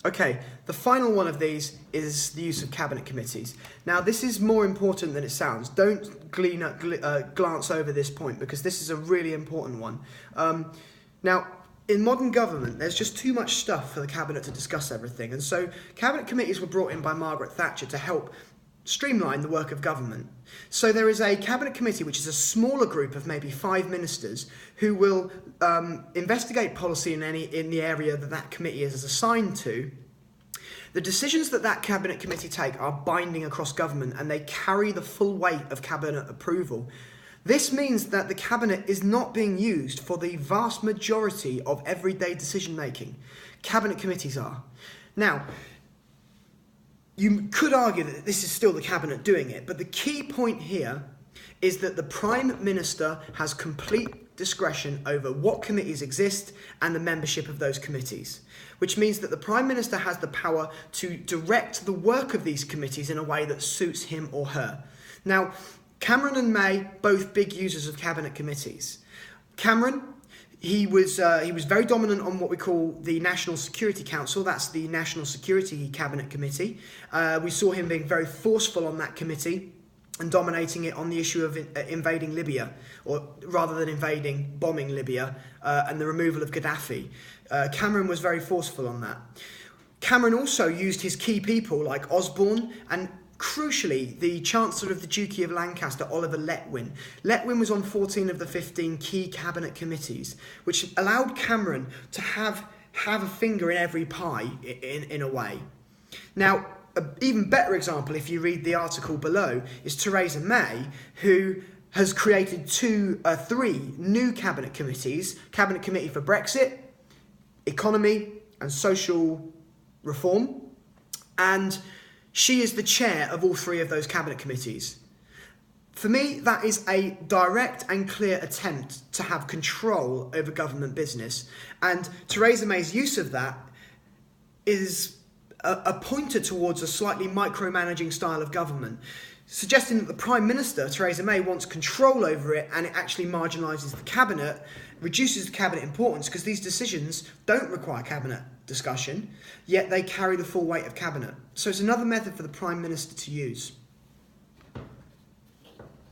Okay, the final one of these is the use of cabinet committees. Now, this is more important than it sounds. Don't glance over this point, because this is a really important one. Now, in modern government, there's just too much stuff for the cabinet to discuss everything, and so cabinet committees were brought in by Margaret Thatcher to help streamline the work of government. So there is a cabinet committee, which is a smaller group of maybe 5 ministers who will investigate policy in the area that committee is assigned to. The decisions that cabinet committee take are binding across government, and they carry the full weight of cabinet approval. This means that the cabinet is not being used for the vast majority of everyday decision making. Cabinet committees are. Now, you could argue that this is still the cabinet doing it, but the key point here is that the Prime Minister has complete discretion over what committees exist and the membership of those committees, which means that the Prime Minister has the power to direct the work of these committees in a way that suits him or her. Now, Cameron and May, both big users of cabinet committees. Cameron, he was very dominant on what we call the National Security Council. That's the National Security Cabinet Committee. We saw him being very forceful on that committee and dominating it on the issue of invading Libya, or rather than invading, bombing Libya, and the removal of Gaddafi. Cameron was very forceful on that. Cameron also used his key people like Osborne and, crucially, the Chancellor of the Duchy of Lancaster, Oliver Letwin. Letwin was on 14 of the 15 key cabinet committees, which allowed Cameron to have a finger in every pie, in a way. Now, an even better example, if you read the article below, is Theresa May, who has created three new cabinet committees: Cabinet Committee for Brexit, Economy and Social Reform, and she is the chair of all three of those cabinet committees. For me, that is a direct and clear attempt to have control over government business, and Theresa May's use of that is a pointer towards a slightly micromanaging style of government, suggesting that the Prime Minister, Theresa May, wants control over it, and it actually marginalises the cabinet, reduces the cabinet importance, because these decisions don't require cabinet discussion, yet they carry the full weight of cabinet. So it's another method for the Prime Minister to use.